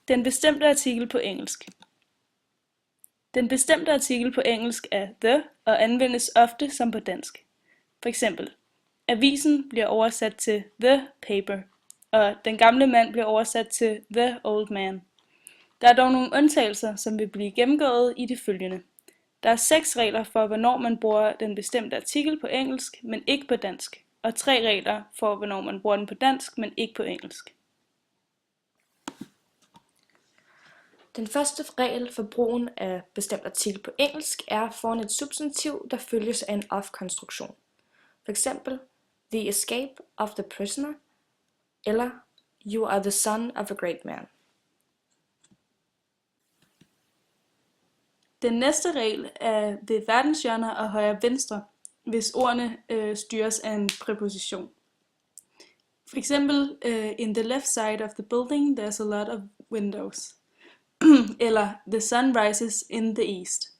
Den bestemte artikel på engelsk. Den bestemte artikel på engelsk er the og anvendes ofte som på dansk. For eksempel, avisen bliver oversat til the paper, og den gamle mand bliver oversat til the old man. Der er dog nogle undtagelser, som vil blive gennemgået i det følgende. Der er 6 regler for, hvornår man bruger den bestemte artikel på engelsk, men ikke på dansk, og 3 regler for, hvornår man bruger den på dansk, men ikke på engelsk. Den første regel for brugen af bestemt artikel på engelsk er foran et substantiv, der følges af en of-konstruktion. For eksempel, the escape of the prisoner, eller you are the son of a great man. Den næste regel er ved verdenshjørner og højre venstre, hvis ordene styres af en præposition. For eksempel, in the left side of the building there's a lot of windows. Eller the sun rises in the east.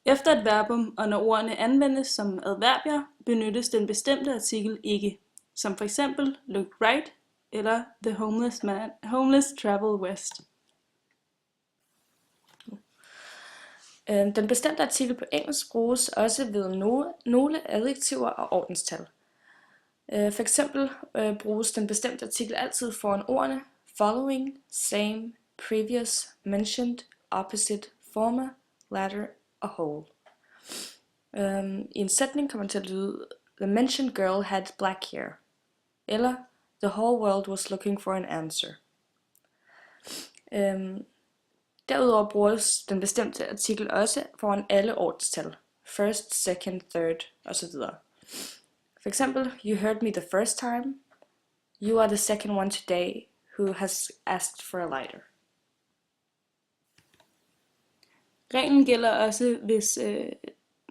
Efter et verbum, og når ordene anvendes som adverbier, benyttes den bestemte artikel ikke, som for eksempel look right eller the homeless travel west. Den bestemte artikel på engelsk bruges også ved nogle adjektiver og ordenstal. For eksempel bruges den bestemte artikel altid foran ordene following, same, previous, mentioned, opposite, former, latter og whole. I en sætning kommer det til at lyde the mentioned girl had black hair, eller the whole world was looking for an answer. Derudover bruges den bestemte artikel også foran alle ordenstal, first, second, third osv. For eksempel, you heard me the first time, you are the second one today who has asked for a lighter. Reglen gælder også, hvis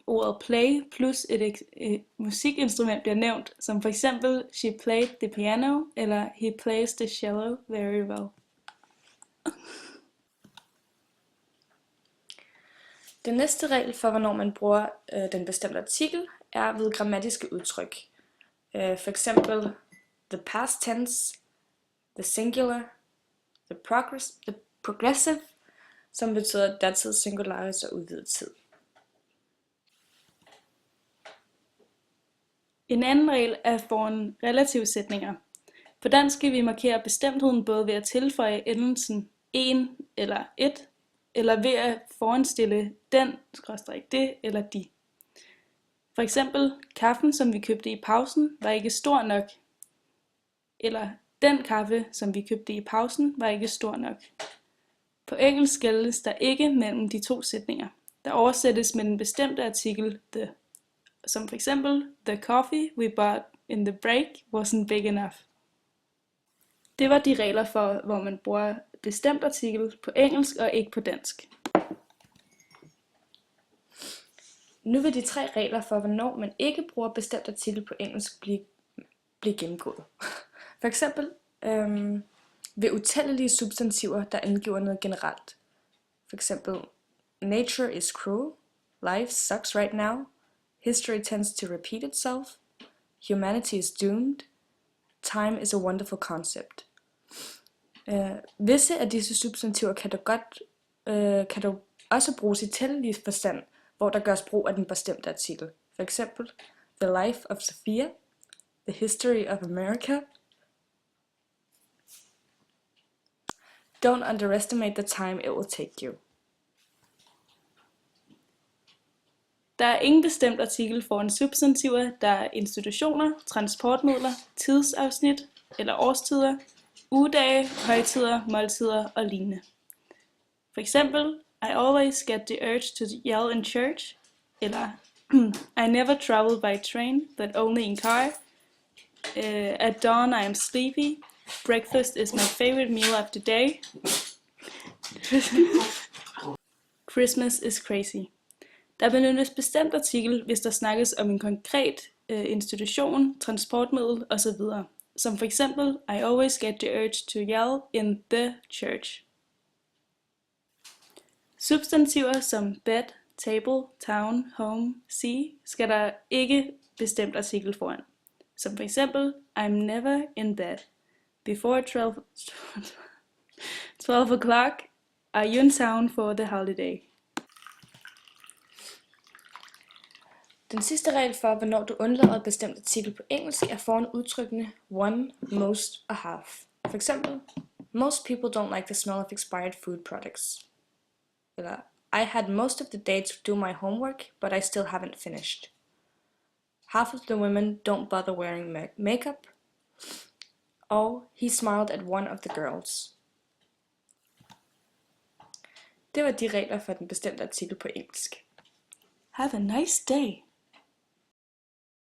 ordet play plus et musikinstrument bliver nævnt, som for eksempel she played the piano, eller he plays the cello very well. Den næste regel for, hvornår man bruger den bestemte artikel, er ved grammatiske udtryk. For eksempel the past tense, the singular, the progressive, som betyder datid, singularis og udvidet tid. En anden regel er foran relativsætninger. På dansk skal vi markere bestemtheden både ved at tilføje endelsen en eller et, eller ved at foranstille den, det eller de. For eksempel, kaffen, som vi købte i pausen, var ikke stor nok. Eller, den kaffe, som vi købte i pausen, var ikke stor nok. På engelsk skelnes der ikke mellem de to sætninger. Der oversættes med den bestemte artikel the. Som for eksempel, the coffee we bought in the break wasn't big enough. Det var de regler for, hvor man bruger bestemt artikel på engelsk og ikke på dansk. Nu vil de 3 regler for, hvornår man ikke bruger bestemt artikel på engelsk blive gennemgået. For eksempel ved utallige substantiver, der angiver noget generelt. For eksempel, nature is cruel, life sucks right now, history tends to repeat itself, humanity is doomed, time is a wonderful concept. Visse af disse substantiver kan dog også bruges i tællelig forstand, hvor der gøres brug af den bestemte artikel. For eksempel, the life of Sophia, the history of America. Don't underestimate the time it will take you. Der er ingen bestemt artikel foran substantiver, der er institutioner, transportmidler, tidsafsnit eller årstider, ugedage, højtider, måltider og lignende. For eksempel, I always get the urge to yell in church, eller I never travel by train, but only in car. At dawn I am sleepy. Breakfast is my favorite meal of the day. Christmas is crazy. Der benyttes bestemt artikel, hvis der snakkes om en konkret institution, transportmiddel osv. Som for eksempel, I always get the urge to yell in the church. Substantiver som bed, table, town, home, sea skal der ikke bestemt artikel foran. Som for eksempel, I'm never in bed. Before 12... 12 o'clock. Are you in town for the holiday? Den sidste regel for, hvornår du undlader et bestemt artikel på engelsk, er foran udtrykkene one, most og half. For eksempel, most people don't like the smell of expired food products. Eller, I had most of the day to do my homework, but I still haven't finished. Half of the women don't bother wearing makeup. Og he smiled at one of the girls. Det var de regler for den bestemte artikel på engelsk. Have a nice day.